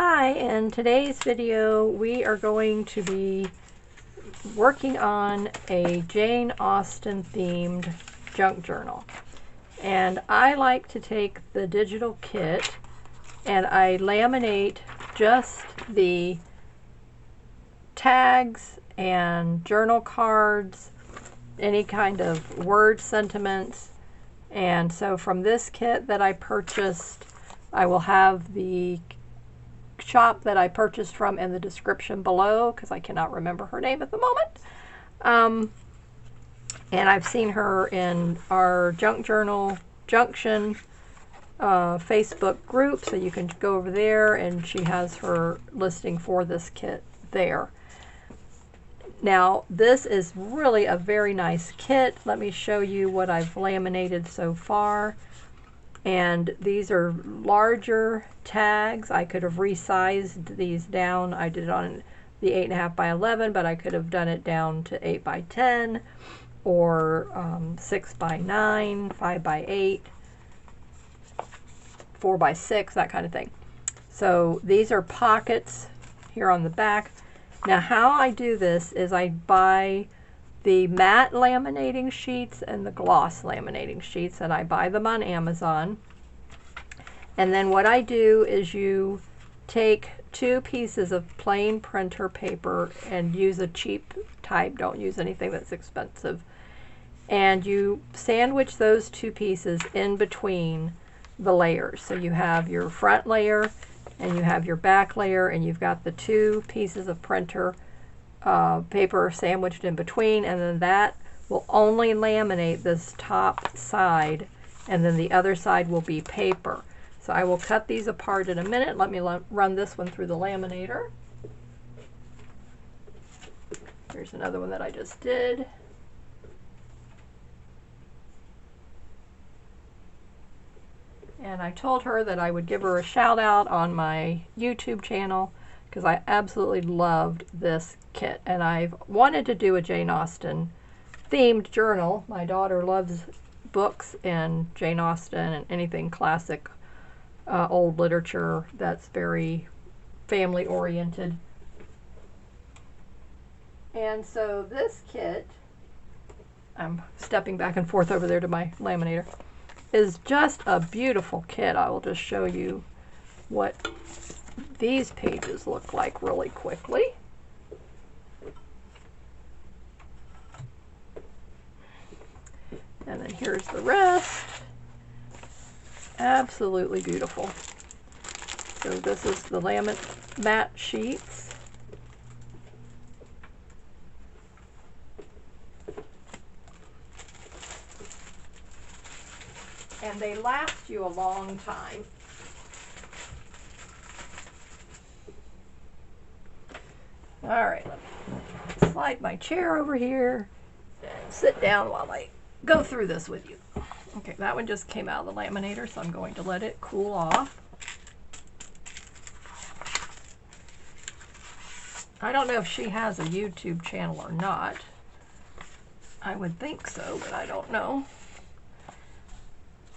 Hi, in today's video we are going to be working on a Jane Austen themed junk journal. And I like to take the digital kit and I laminate just the tags and journal cards, any kind of word sentiments. And so from this kit that I purchased, I will have the shop that I purchased from in the description below because I cannot remember her name at the moment. And I've seen her in our Junk Journal Junction Facebook group, so you can go over there and she has her listing for this kit there. Now this is really a very nice kit. Let me show you what I've laminated so far. And these are larger tags. I could have resized these down. I did it on the 8.5 by 11, but I could have done it down to 8 by 10 or 6 by 9, 5 by 8, 4 by 6, that kind of thing. So these are pockets here on the back. Now how I do this is I buy the matte laminating sheets and the gloss laminating sheets, and I buy them on Amazon. And then what I do is you take 2 pieces of plain printer paper and use a cheap type, don't use anything that's expensive, and you sandwich those 2 pieces in between the layers. So you have your front layer and you have your back layer, and you've got the 2 pieces of printer paper sandwiched in between, and then that will only laminate this top side, and then the other side will be paper. So I will cut these apart in a minute. Let me run this one through the laminator. Here's another one that I just did. And I told her that I would give her a shout out on my YouTube channel because I absolutely loved this kit, and I've wanted to do a Jane Austen themed journal. My daughter loves books and Jane Austen and anything classic old literature that's very family oriented. And so this kit, I'm stepping back and forth over there to my laminator, is just a beautiful kit. I will just show you what these pages look like really quickly. And then here's the rest. Absolutely beautiful. So this is the matte sheets. And they last you a long time. All right, let me slide my chair over here and sit down while I go through this with you. Okay, that one just came out of the laminator, so I'm going to let it cool off. I don't know if she has a YouTube channel or not. I would think so, but I don't know.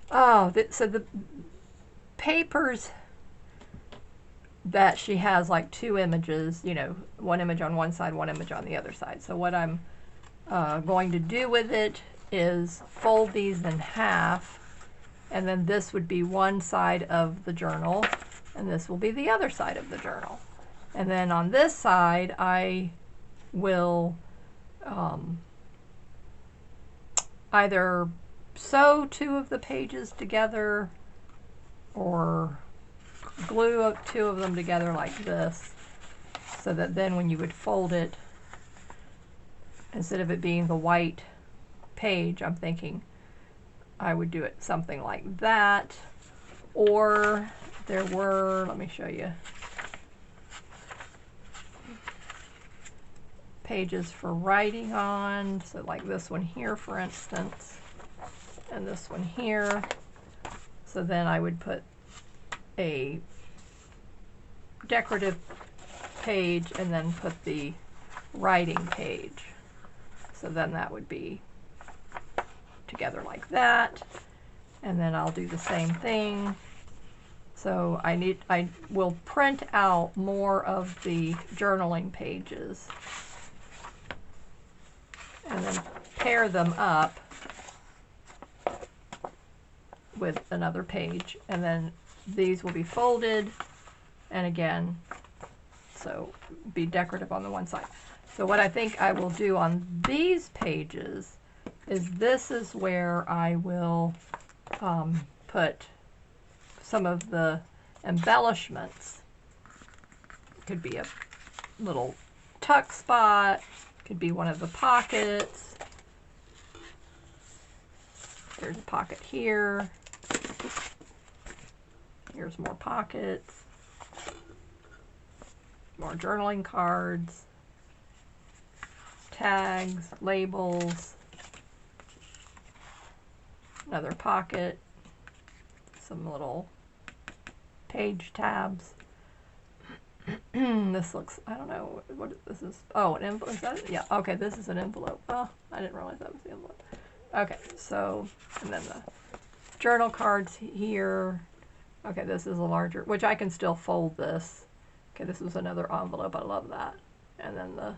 Oh, so the papers that she has, like 2 images, you know, 1 image on one side, 1 image on the other side. So what I'm going to do with it is fold these in half, and then this would be one side of the journal and this will be the other side of the journal. And then on this side I will either sew 2 of the pages together or glue up 2 of them together like this, so that then when you would fold it, instead of it being the white page, I'm thinking I would do it something like that. Or there were, let me show you, pages for writing on, so like this one here for instance, and this one here. So then I would put a decorative page and then put the writing page. So then that would be together like that. And then I'll do the same thing So I will print out more of the journaling pages and then pair them up with another page, and then these will be folded, and again, so be decorative on the one side. So what I think I will do on these pages is this is where I will put some of the embellishments. Could be a little tuck spot, could be one of the pockets. There's a pocket here. Here's more pockets. More journaling cards. Tags, labels. Another pocket. Some little page tabs. This looks, I don't know what this is. Oh, an envelope. Is that it? Yeah, okay, this is an envelope. Oh, I didn't realize that was the envelope. Okay, so, and then the journal cards here. Okay, this is a larger, which I can still fold this. Okay, this is another envelope. I love that. And then the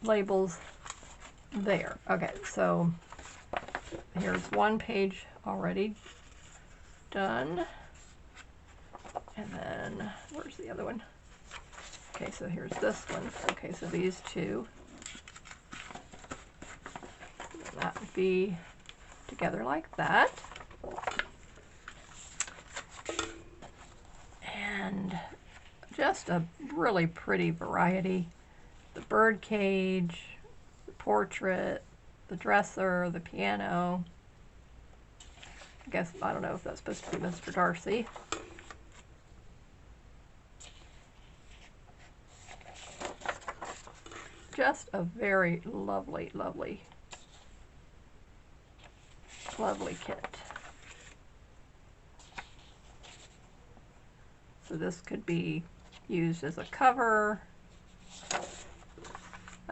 labels there. Okay, so here's one page already done. And then, where's the other one? Okay, so here's this one. Okay, so these two. That would be together like that. And just a really pretty variety. The bird cage, the portrait, the dresser, the piano. I guess, I don't know if that's supposed to be Mr. Darcy. Just a very lovely, lovely, lovely kit. So this could be used as a cover.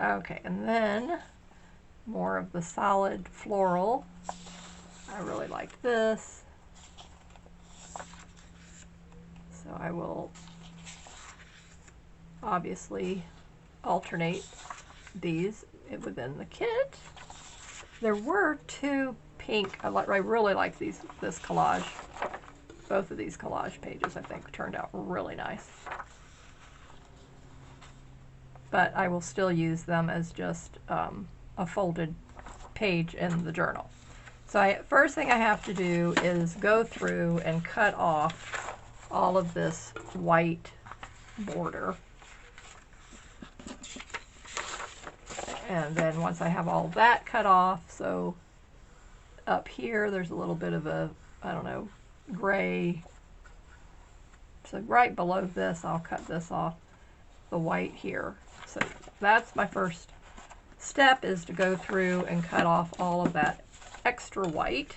Okay, and then more of the solid floral. I really like this. So I will obviously alternate these within the kit. There were two pink, I really like this collage. Both of these collage pages I think turned out really nice. But I will still use them as just a folded page in the journal. So first thing I have to do is go through and cut off all of this white border. And then once I have all that cut off, so up here there's a little bit of a, I don't know, gray. So right below this, I'll cut this off, the white here. So that's my first step, is to go through and cut off all of that extra white.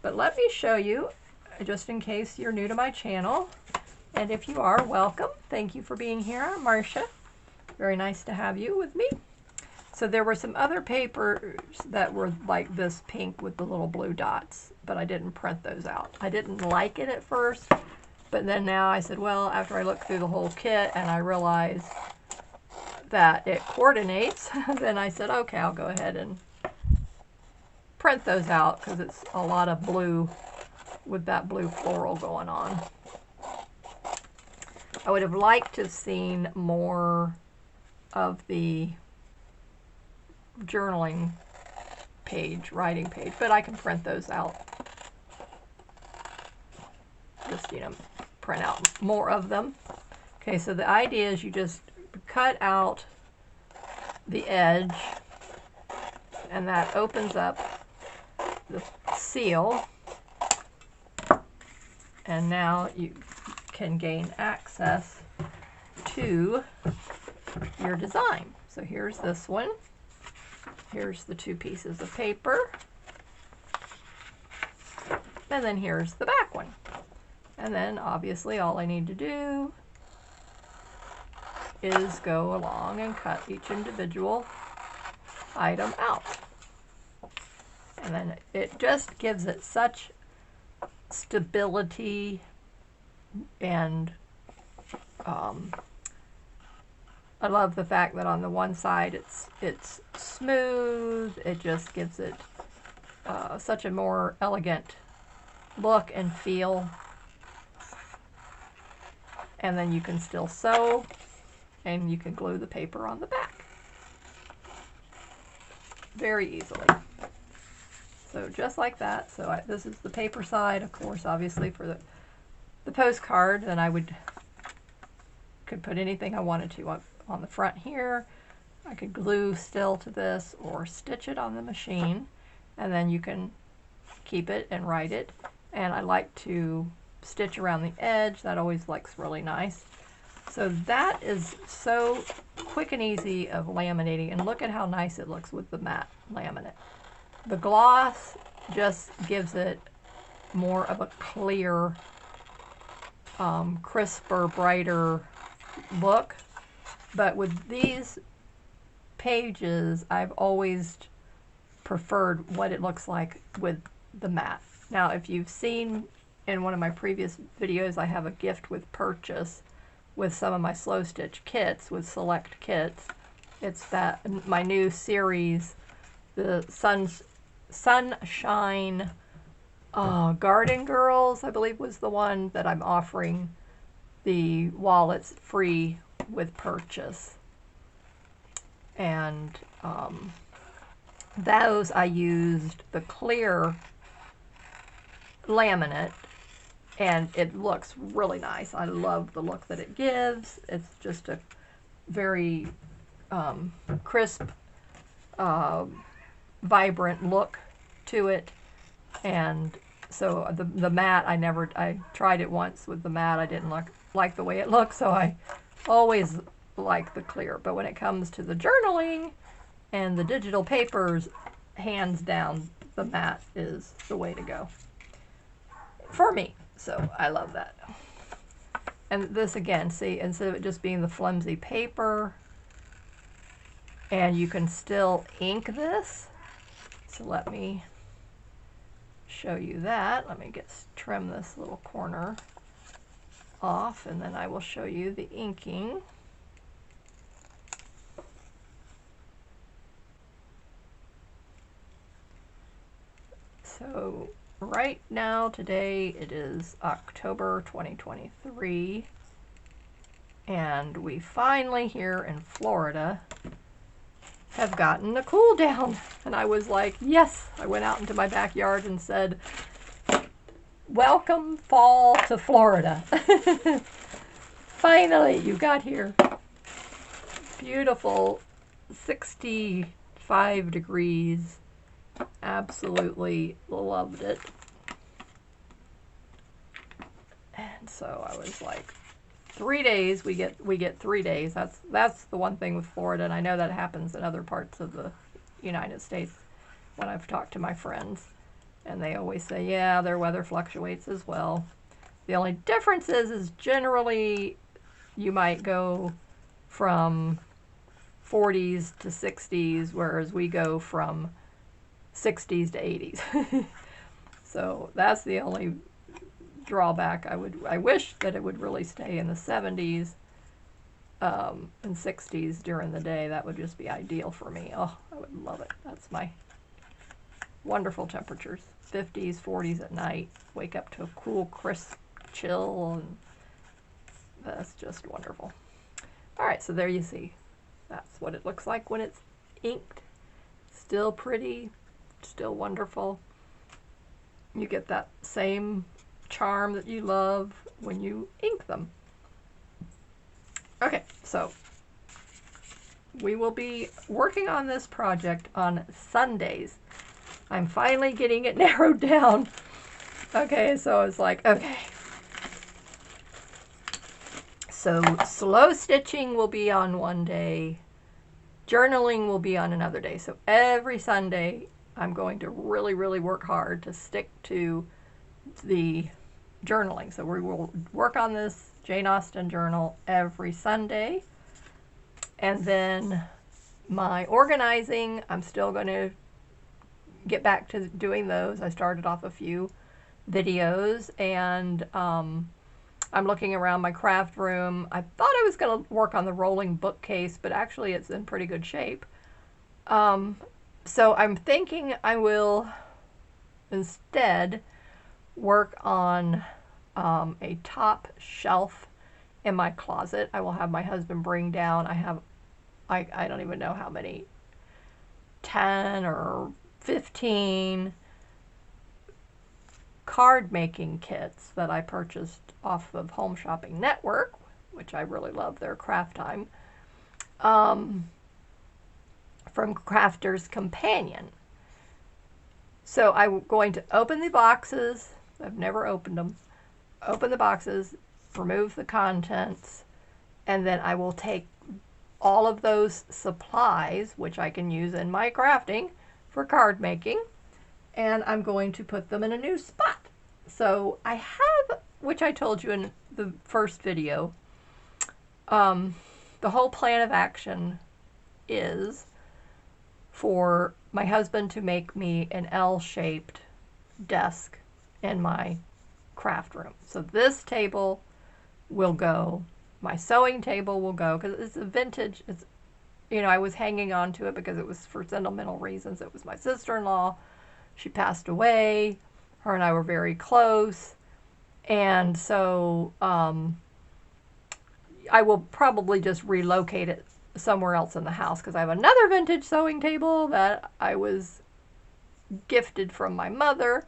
But let me show you, just in case you're new to my channel, and if you are, welcome. Thank you for being here. I'm Marcia. Very nice to have you with me. So there were some other papers that were like this pink with the little blue dots, but I didn't print those out. I didn't like it at first, but then now I said, well, after I looked through the whole kit and I realized that it coordinates, then I said, okay, I'll go ahead and print those out because it's a lot of blue with that blue floral going on. I would have liked to have seen more of the journaling page, writing page, but I can print those out. Just, you know, print out more of them. Okay, so the idea is you just cut out the edge, and that opens up the seal, and now you can gain access to your design. So here's this one. Here's the two pieces of paper. And then here's the back one. And then obviously all I need to do is go along and cut each individual item out. And then it just gives it such stability, and I love the fact that on the one side it's smooth. It just gives it such a more elegant look and feel. And then you can still sew, and you can glue the paper on the back very easily. So just like that. So this is the paper side, of course, obviously for the postcard. Then I could put anything I wanted to on the front here. I could glue still to this or stitch it on the machine, and then you can keep it and write it. And I like to stitch around the edge. That always looks really nice. So that is so quick and easy of laminating, and look at how nice it looks with the matte laminate. The gloss just gives it more of a clear, crisper, brighter look. But with these pages, I've always preferred what it looks like with the matte. Now, if you've seen in one of my previous videos, I have a gift with purchase with some of my slow stitch kits, with select kits. It's my new series, the Sunshine Garden Girls, I believe was the one that I'm offering while it's free with purchase. And those I used the clear laminate, and it looks really nice. I love the look that it gives. It's just a very crisp, vibrant look to it. And so the matte, I tried it once with the matte. I didn't like the way it looked, so I always like the clear. But when it comes to the journaling and the digital papers, hands down, the matte is the way to go for me. So I love that. And this again, see, instead of it just being the flimsy paper, and you can still ink this. So let me show you that. Let me trim this little corner off, and then I will show you the inking. So right now, today, it is October 2023, and we finally here in Florida have gotten a cool down. And I was like, yes. I went out into my backyard and said, welcome fall to Florida. Finally, you got here. Beautiful 65 degrees. Absolutely loved it. And so I was like, 3 days, we get 3 days. That's the one thing with Florida, and I know that happens in other parts of the United States when I've talked to my friends, and they always say, yeah, their weather fluctuates as well. The only difference is generally you might go from 40s to 60s, whereas we go from 60s to 80s. So that's the only drawback. I wish that it would really stay in the 70s and 60s during the day. That would just be ideal for me. Oh, I would love it. That's my wonderful temperatures. 50s, 40s at night. Wake up to a cool, crisp chill, and that's just wonderful. All right, so there you see. That's what it looks like when it's inked. Still pretty, still wonderful. You get that same charm that you love when you ink them. Okay, so we will be working on this project on Sundays. I'm finally getting it narrowed down. Okay, so it's like, okay. So slow stitching will be on one day. Journaling will be on another day. So every Sunday, I'm going to really, really work hard to stick to the journaling. So we will work on this Jane Austen journal every Sunday. And then my organizing, I'm still going to get back to doing those. I started off a few videos, and I'm looking around my craft room. I thought I was going to work on the rolling bookcase, but actually it's in pretty good shape. So I'm thinking I will instead work on a top shelf in my closet. I will have my husband bring down, I don't even know how many, 10 or 15 card making kits that I purchased off of Home Shopping Network, which I really love their craft time, from Crafter's Companion. So I'm going to open the boxes. I've never opened them. Open the boxes, remove the contents, and then I will take all of those supplies, which I can use in my crafting for card making, and I'm going to put them in a new spot. So I have, which I told you in the first video, the whole plan of action is for my husband to make me an L-shaped desk in my craft room. So this table will go, my sewing table will go, because it's a vintage, it's, you know, I was hanging on to it because it was for sentimental reasons. It was my sister-in-law. She passed away. Her and I were very close. And so I will probably just relocate it somewhere else in the house, because I have another vintage sewing table that I was gifted from my mother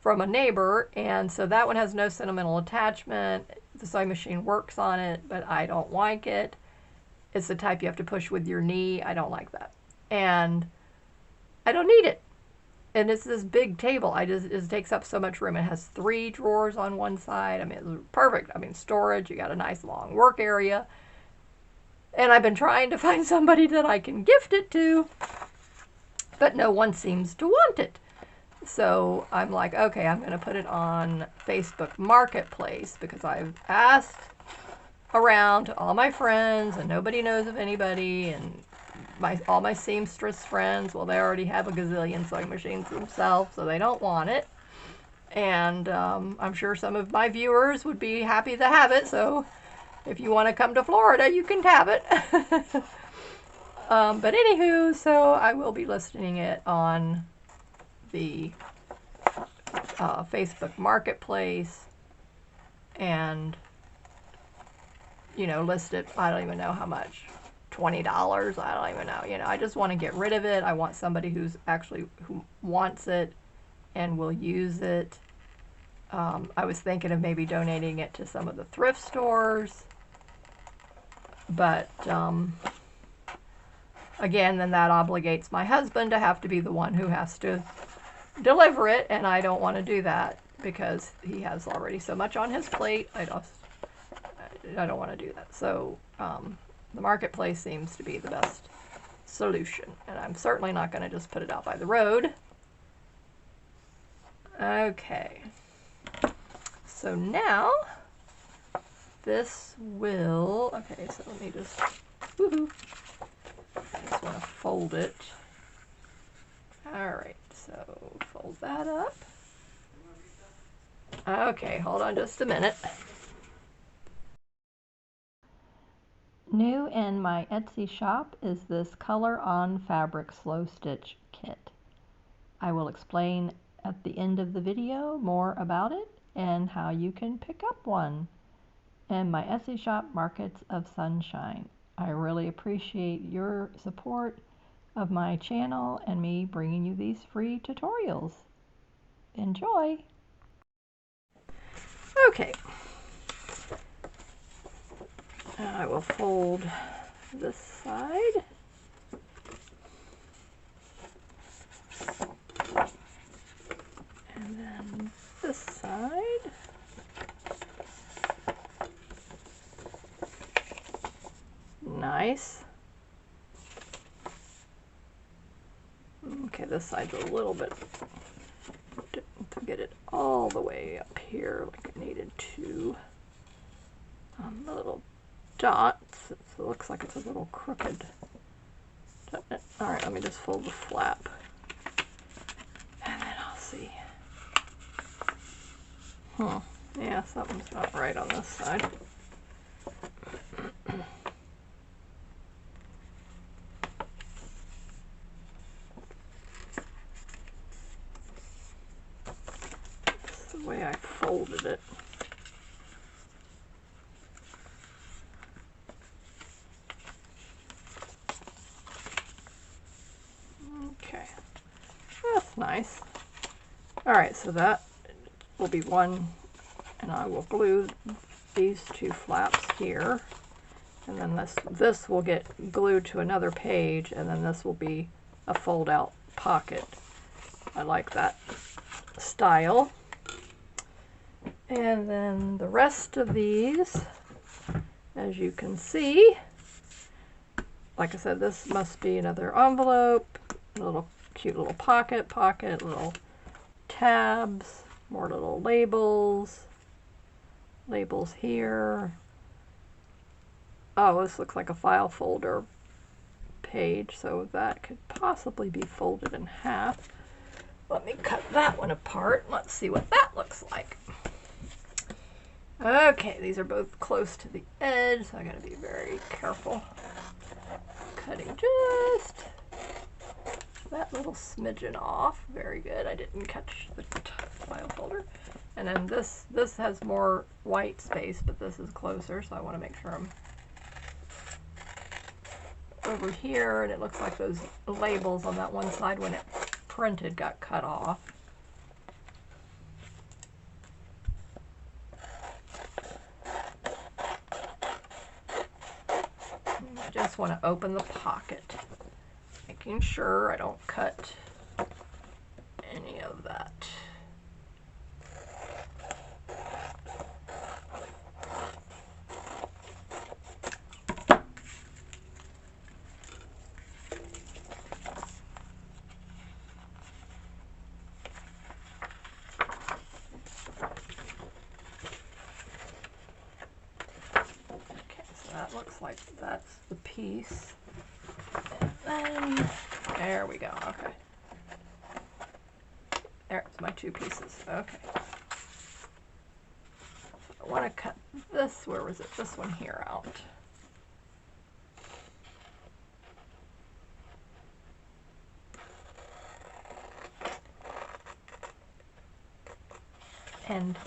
from a neighbor, and so that one has no sentimental attachment. The sewing machine works on it, but I don't like it. It's the type you have to push with your knee. I don't like that, and I don't need it. And it's this big table. It takes up so much room. It has 3 drawers on one side. I mean, it's perfect. I mean, storage. You got a nice long work area. And I've been trying to find somebody that I can gift it to, but no one seems to want it. So I'm like, okay, I'm going to put it on Facebook Marketplace, because I've asked around to all my friends and nobody knows of anybody, and all my seamstress friends, well, they already have a gazillion sewing machines themselves, so they don't want it. And I'm sure some of my viewers would be happy to have it, so if you want to come to Florida, you can have it. But anywho, so I will be listing it on the Facebook Marketplace, and, you know, list it. I don't even know how much. $20. I don't even know. You know, I just want to get rid of it. I want somebody who wants it and will use it. I was thinking of maybe donating it to some of the thrift stores, but again, then that obligates my husband to have to be the one who has to deliver it, and I don't want to do that because he has already so much on his plate. I don't want to do that. So the marketplace seems to be the best solution, and I'm certainly not going to just put it out by the road. Okay, so now this will, okay, so let me just, woohoo, I just want to fold it. Alright, so fold that up. Okay, hold on just a minute. New in my Etsy shop is this Color On Fabric Slow Stitch Kit. I will explain at the end of the video more about it and how you can pick up one in my Etsy shop, Markets of Sunshine. I really appreciate your support of my channel and me bringing you these free tutorials. Enjoy! Okay, I will fold this side. And then this side. Nice. Okay, this side's a little bit, to get it all the way up here like I needed to. The little dots, it looks like it's a little crooked, doesn't it? Alright, let me just fold the flap, and then I'll see. Yeah, something's not right on this side. That's the way I folded it. Okay, that's nice. All right, so that will be one, and I will glue these two flaps here, and then this will get glued to another page, and then this will be a fold-out pocket. I like that style. And then the rest of these, as you can see, like I said, this must be another envelope, a little cute little pocket, little tabs, more little labels here. Oh, this looks like a file folder page, so that could possibly be folded in half. Let me cut that one apart. Let's see what that looks like. Okay, these are both close to the edge, so I gotta be very careful. Cutting just that little smidgen off. Very good. I didn't catch the file folder. And then this has more white space, but this is closer, so I want to make sure I'm over here, and it looks like those labels on that one side when it printed got cut off. I just want to open the pocket, making sure I don't cut any of that. That looks like that's the piece. And then, there we go, okay. There's my two pieces, okay. I want to cut this, where was it, this one here out. And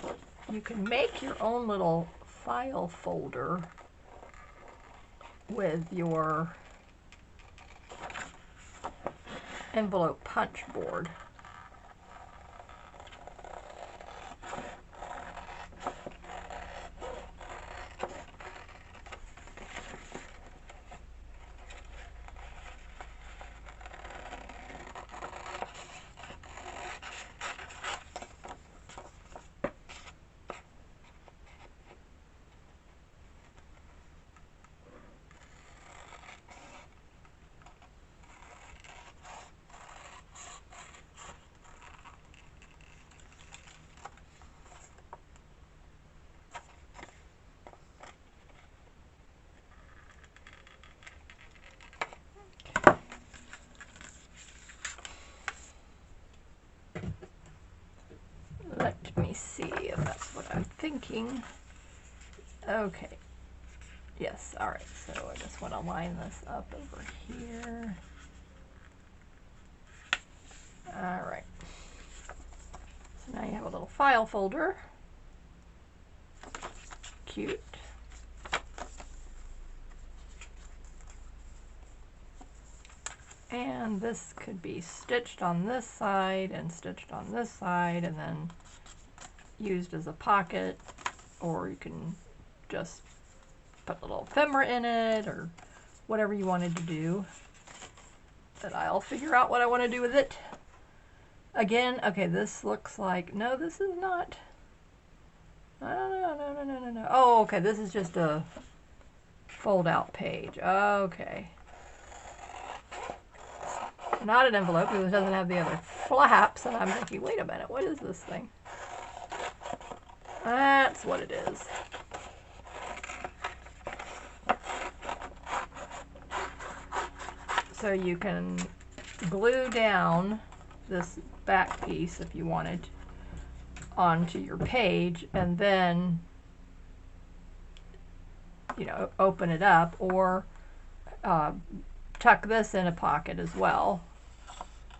you can make your own little file folder with your envelope punch board. Let me see if that's what I'm thinking. Okay. Yes, alright, so I just want to line this up over here. Alright. So now you have a little file folder. Cute. And this could be stitched on this side and stitched on this side and then used as a pocket, or you can just put a little ephemera in it or whatever you wanted to do. But I'll figure out what I want to do with it. Again, okay, this looks like, no, this is not. No. Oh, okay, this is just a fold out page. Okay. Not an envelope because it doesn't have the other flaps, and I'm thinking, wait a minute, what is this thing? That's what it is. So you can glue down this back piece if you wanted, onto your page and then, you know, open it up, or tuck this in a pocket as well.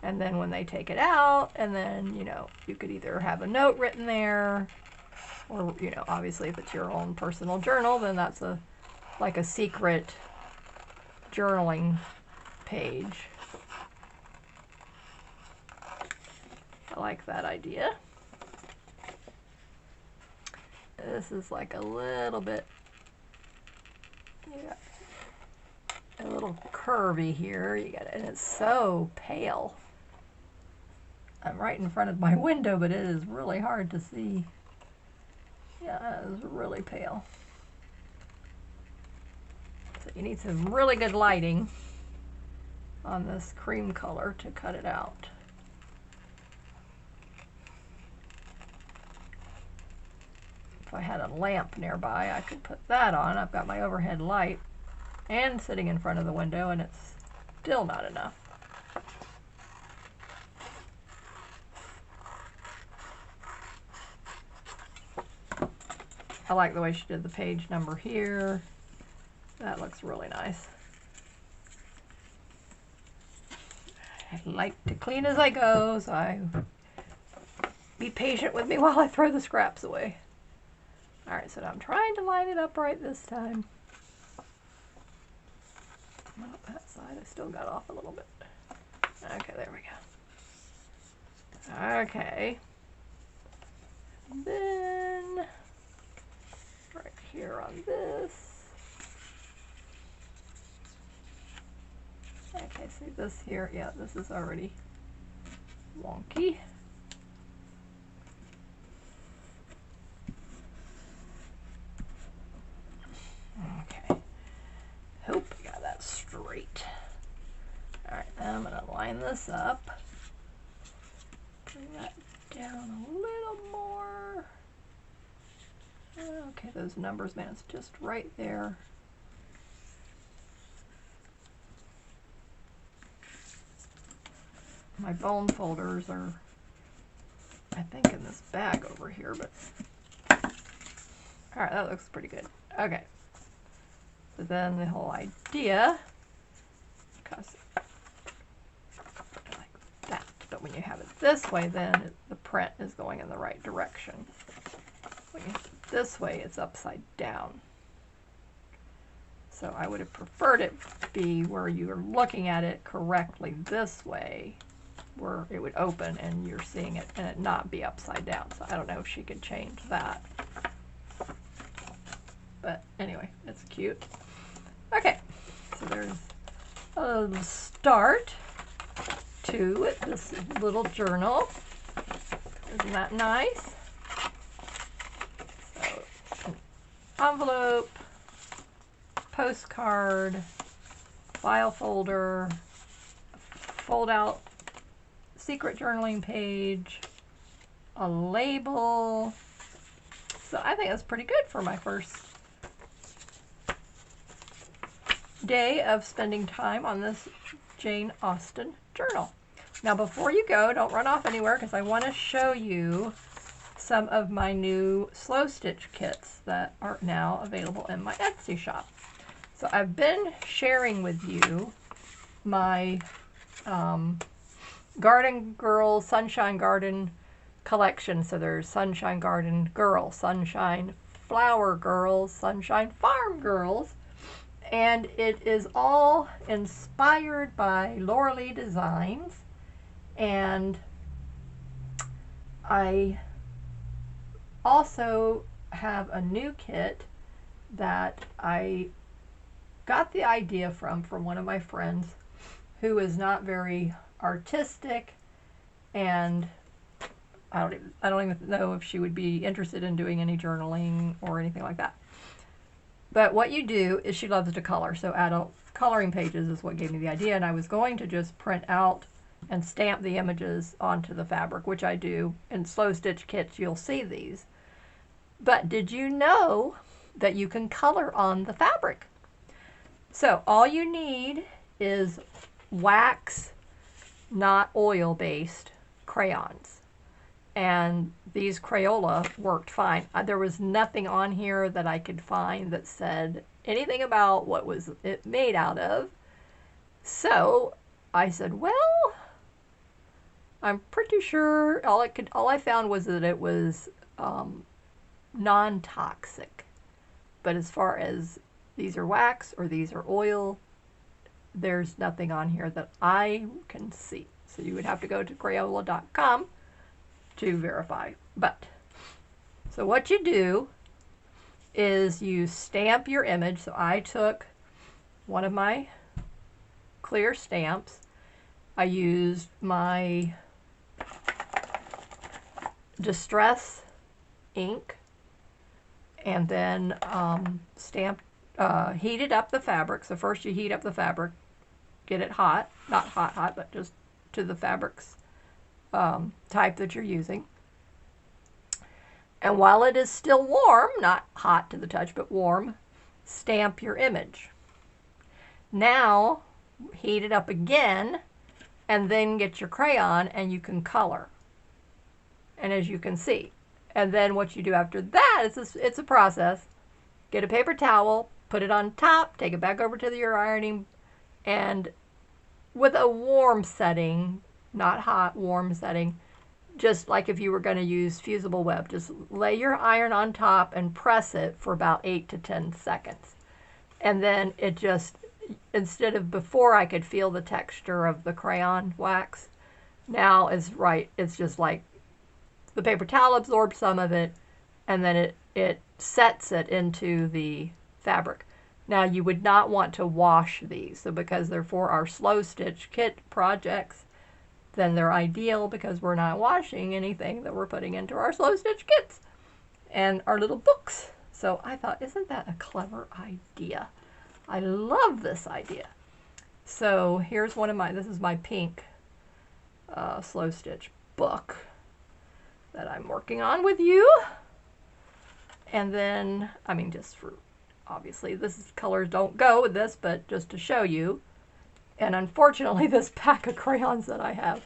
And then when they take it out, and then, you know, you could either have a note written there, or, you know, obviously if it's your own personal journal, then that's like a secret journaling page. I like that idea. This is like a little bit, yeah, a little curvy here. You got it, and it's so pale. I'm right in front of my window, but it is really hard to see. Yeah, it is really pale. So you need some really good lighting on this cream color to cut it out. If I had a lamp nearby, I could put that on. I've got my overhead light and sitting in front of the window, and it's still not enough. I like the way she did the page number here. That looks really nice. I like to clean as I go, so be patient with me while I throw the scraps away. Alright, so I'm trying to line it up right this time. Oh, that side I still got off a little bit. Okay, there we go. Okay. Then right here on this. Okay, see this here, yeah, this is already wonky. Okay, hope I got that straight. Alright, now I'm going to line this up. Bring that down a little more. Okay, those numbers, man, it's just right there. My bone folders are, I think, in this bag over here, but alright, that looks pretty good. Okay, so then the whole idea, because like that, but when you have it this way, then the print is going in the right direction. When you have it this way, it's upside down. So I would have preferred it be where you're looking at it correctly this way, where it would open and you're seeing it, and it not be upside down. So I don't know if she could change that. But anyway, it's cute. Okay, so there's a start to this little journal. Isn't that nice? So, an envelope, postcard, file folder, fold out secret journaling page, a label. So I think that's pretty good for my first day of spending time on this Jane Austen journal. Now before you go, don't run off anywhere, because I want to show you some of my new slow stitch kits that are now available in my Etsy shop. So I've been sharing with you my Garden Girl Sunshine Garden collection. So there's Sunshine Garden Girl, Sunshine Flower Girls, Sunshine Farm Girls, and it is all inspired by Laura Lee Designs. And I also have a new kit that I got the idea from one of my friends who is not very artistic, and I don't even know if she would be interested in doing any journaling or anything like that. But what you do is, she loves to color, so adult coloring pages is what gave me the idea, and I was going to just print out and stamp the images onto the fabric, which I do. In slow stitch kits, you'll see these. But did you know that you can color on the fabric? So all you need is wax, not oil-based crayons. and these Crayola worked fine. There was nothing on here that I could find that said anything about what was it made out of. So I said, well, I'm pretty sure all I found was that it was non-toxic. But as far as these are wax or these are oil, there's nothing on here that I can see. So you would have to go to Crayola.com to verify. But, so what you do is you stamp your image. So I took one of my clear stamps. I used my Distress ink and then heated up the fabric. So first you heat up the fabric, get it hot, not hot, but just to the fabric's type that you're using. And while it is still warm, not hot to the touch, but warm, stamp your image. Now, heat it up again, and then get your crayon, and you can color. And as you can see. And then what you do after that, it's a process. Get a paper towel, put it on top, take it back over to your ironing, and with a warm setting, not hot, warm setting, just like if you were going to use fusible web, just lay your iron on top and press it for about 8 to 10 seconds. And then it just, instead of before I could feel the texture of the crayon wax, now it's just like the paper towel absorbs some of it, and then it sets it into the fabric. Now you would not want to wash these, so because they're for our slow stitch kit projects, then they're ideal because we're not washing anything that we're putting into our slow stitch kits and our little books. So I thought, isn't that a clever idea? I love this idea. So here's one of this is my pink slow stitch book that I'm working on with you. And then, I mean, just for, obviously colors don't go with this, but just to show you. And unfortunately, this pack of crayons that I have,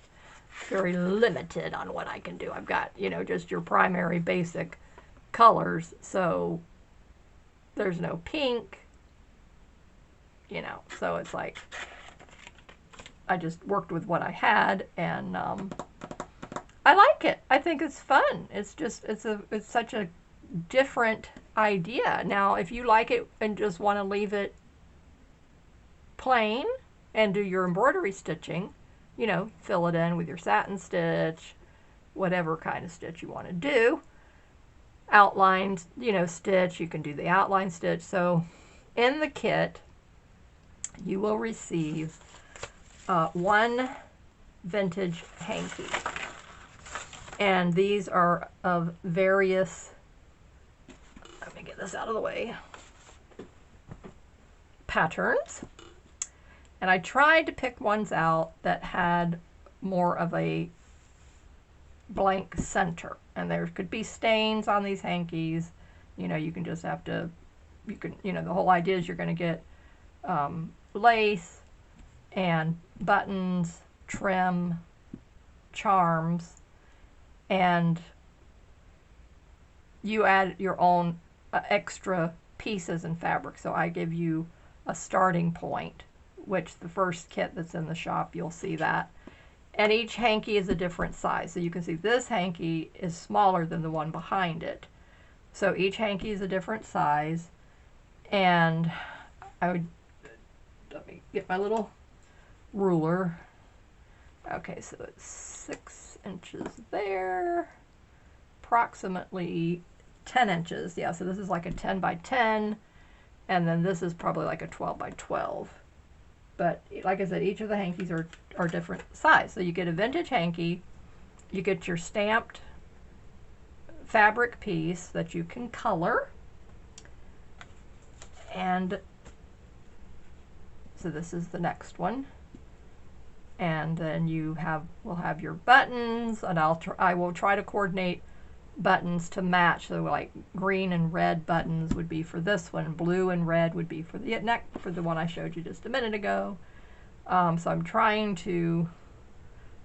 very limited on what I can do. I've got, just your primary basic colors. So there's no pink, so it's like, I just worked with what I had, and I like it. I think it's fun. It's such a different idea. Now, if you like it and just want to leave it plain and do your embroidery stitching, fill it in with your satin stitch, whatever kind of stitch you want to do. Outline, stitch, you can do the outline stitch. So in the kit, you will receive one vintage hanky. And these are of various, let me get this out of the way, patterns. And I tried to pick ones out that had more of a blank center. And there could be stains on these hankies. You can just have to, the whole idea is you're going to get lace and buttons, trim, charms, and you add your own extra pieces and fabric. So I give you a starting point, which the first kit that's in the shop, you'll see that. And each hanky is a different size. So you can see this hanky is smaller than the one behind it. So each hanky is a different size. And let me get my little ruler. Okay, so it's 6 inches there, approximately 10 inches. Yeah, so this is like a 10 by 10, and then this is probably like a 12 by 12. But like I said, each of the hankies are different size. So you get a vintage hanky, you get your stamped fabric piece that you can color, and so this is the next one. And then we'll have your buttons, and I will try to coordinate buttons to match. So like green and red buttons would be for this one, blue and red would be for the neck, for the one I showed you just a minute ago. So I'm trying to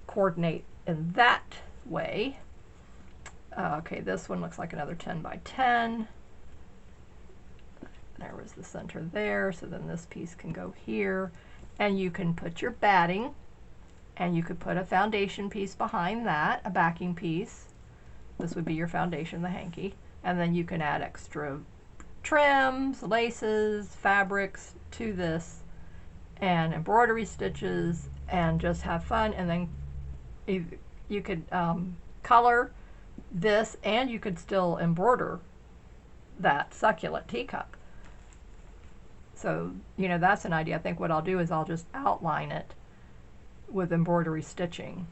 coordinate in that way. Okay, this one looks like another 10 by 10. There was the center there, so then this piece can go here. And you can put your batting, and you could put a foundation piece behind that, a backing piece. This would be your foundation, the hanky. And then you can add extra trims, laces, fabrics to this, and embroidery stitches, and just have fun. And then you could color this, and you could still embroider that succulent teacup. So, you know, that's an idea. I think what I'll do is I'll just outline it with embroidery stitching,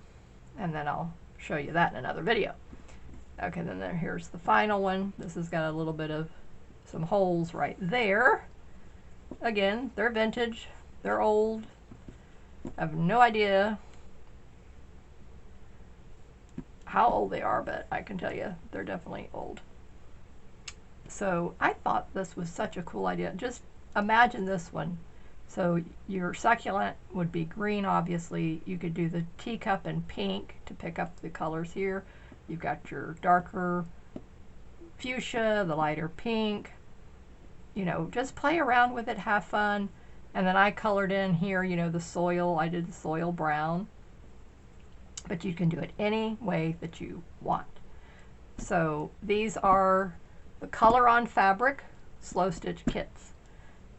and then I'll show you that in another video. Okay, then here's the final one. This has got a little bit of some holes right there. Again, they're vintage, they're old. I have no idea how old they are, but I can tell you they're definitely old. So I thought this was such a cool idea. Just imagine this one. So your succulent would be green, obviously. You could do the teacup in pink to pick up the colors here. You've got your darker fuchsia, the lighter pink. You know, just play around with it, have fun. And then I colored in here, you know, the soil. I did the soil brown. But you can do it any way that you want. So these are the color on fabric slow stitch kits.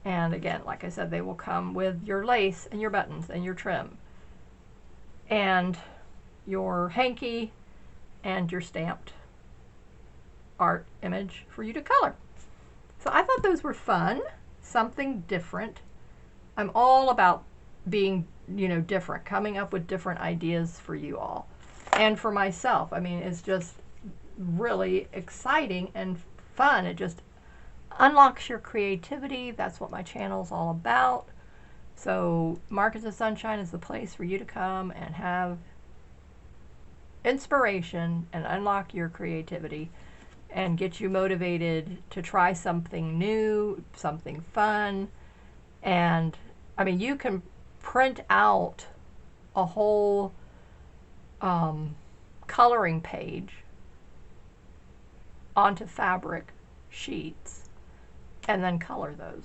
And again, like I said, they will come with your lace and your buttons and your trim and your hanky and your stamped art image for you to color. So I thought those were fun, something different. I'm all about being, you know, different, coming up with different ideas for you all and for myself. I mean, it's just really exciting and fun. It just unlocks your creativity. That's what my channel is all about. So Markets of Sunshine is the place for you to come and have inspiration and unlock your creativity and get you motivated to try something new, something fun. And I mean, you can print out a whole coloring page onto fabric sheets and then color those.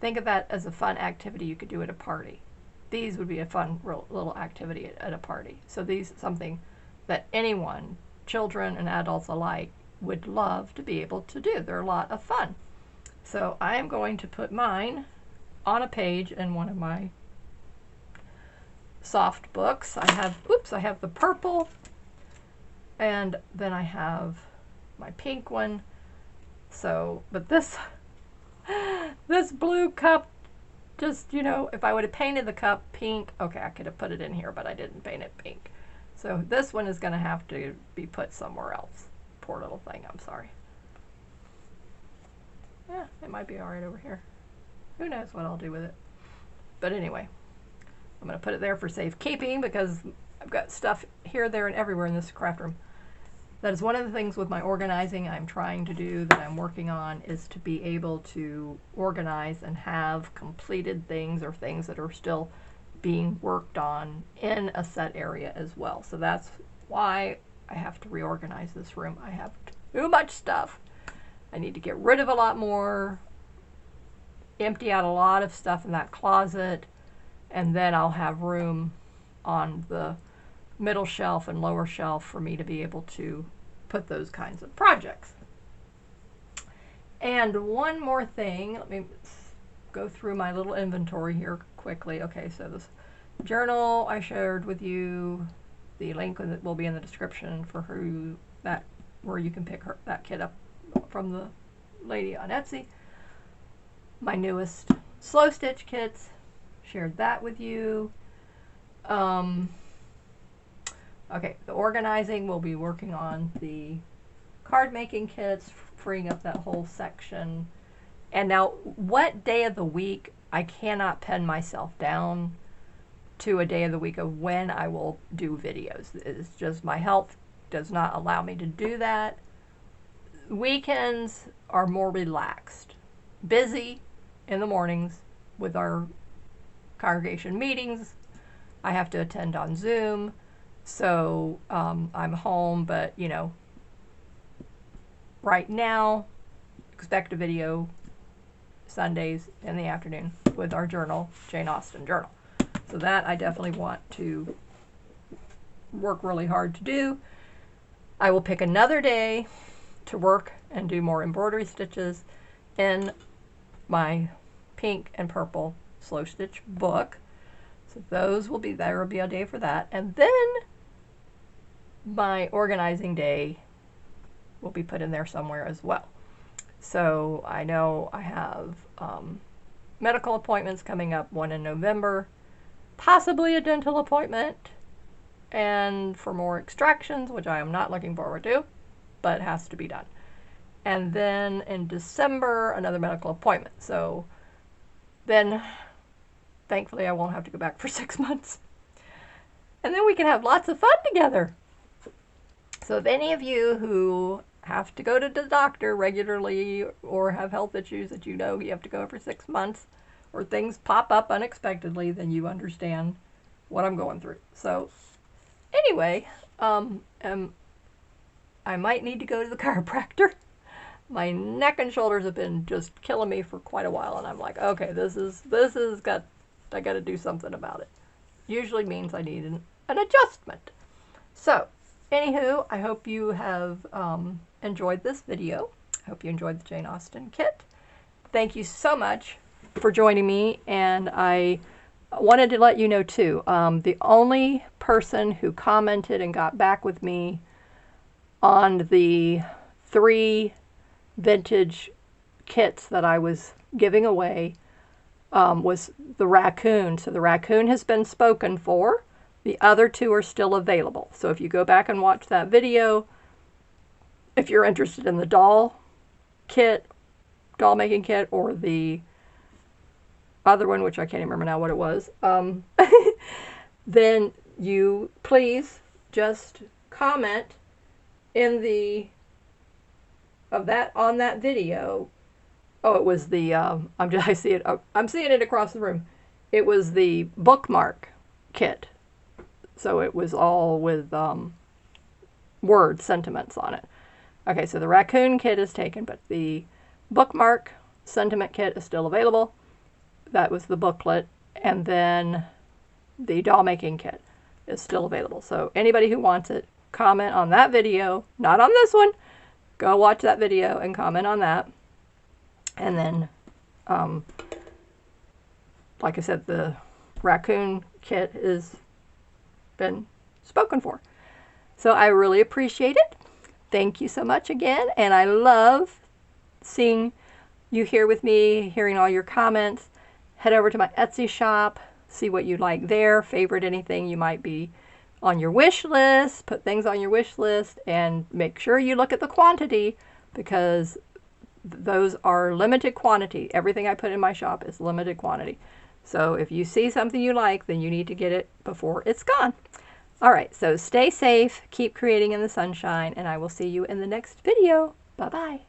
Think of that as a fun activity you could do at a party. These would be a fun little activity at a party. So these something that anyone, children and adults alike, would love to be able to do. They're a lot of fun. So I am going to put mine on a page in one of my soft books. I have the purple, and then I have my pink one. So, but this blue cup, just, you know, if I would have painted the cup pink, okay, I could have put it in here, but I didn't paint it pink. So this one is going to have to be put somewhere else. Poor little thing, I'm sorry. Yeah, it might be all right over here. Who knows what I'll do with it. But anyway, I'm going to put it there for safekeeping because I've got stuff here, there, and everywhere in this craft room. That is one of the things with my organizing I'm trying to do, that I'm working on, is to be able to organize and have completed things or things that are still being worked on in a set area as well. So that's why I have to reorganize this room. I have too much stuff. I need to get rid of a lot more, empty out a lot of stuff in that closet, and then I'll have room on the middle shelf and lower shelf for me to be able to put those kinds of projects. And one more thing, let me go through my little inventory here quickly. Okay, so this journal I shared with you, the link will be in the description for where you can pick that kit up from the lady on Etsy. My newest slow stitch kits, shared that with you. Okay, the organizing, we'll be working on the card making kits, freeing up that whole section. And now, what day of the week, I cannot pin myself down to a day of the week of when I will do videos. It's just my health does not allow me to do that. Weekends are more relaxed. Busy in the mornings with our congregation meetings. I have to attend on Zoom. So I'm home, but, you know, right now, expect a video Sundays in the afternoon with our journal, Jane Austen journal. So that I definitely want to work really hard to do. I will pick another day to work and do more embroidery stitches in my pink and purple slow stitch book. So those will be, there will be a day for that. And then my organizing day will be put in there somewhere as well. So I know I have medical appointments coming up, one in November, possibly a dental appointment, and for more extractions, which I am not looking forward to, but has to be done. And then in December, another medical appointment. So then, thankfully, I won't have to go back for 6 months. And then we can have lots of fun together. So if any of you who have to go to the doctor regularly or have health issues that you know you have to go for 6 months, or things pop up unexpectedly, then you understand what I'm going through. So anyway, I might need to go to the chiropractor. My neck and shoulders have been just killing me for quite a while, and I'm like, okay, I got to do something about it. Usually means I need an adjustment. So anywho, I hope you have enjoyed this video. I hope you enjoyed the Jane Austen kit. Thank you so much for joining me, and I wanted to let you know too, the only person who commented and got back with me on the 3 vintage kits that I was giving away was the raccoon. So the raccoon has been spoken for. The other 2 are still available. So if you go back and watch that video, if you're interested in the doll making kit, or the other one, which I can't even remember now what it was, then you please just comment on that video. Oh, it was the I'm seeing it across the room. It was the bookmark kit. So it was all with word sentiments on it. Okay, so the raccoon kit is taken, but the bookmark sentiment kit is still available. That was the booklet. And then the doll making kit is still available. So anybody who wants it, comment on that video, not on this one. Go watch that video and comment on that. And then, like I said, the raccoon kit is been spoken for. So I really appreciate it. Thank you so much again. And I love seeing you here with me, hearing all your comments. Head over to my Etsy shop, see what you like there, favorite anything you might be on your wish list, put things on your wish list, and make sure you look at the quantity, because those are limited quantity. Everything I put in my shop is limited quantity. So if you see something you like, then you need to get it before it's gone. All right, so stay safe, keep creating in the sunshine, and I will see you in the next video. Bye-bye.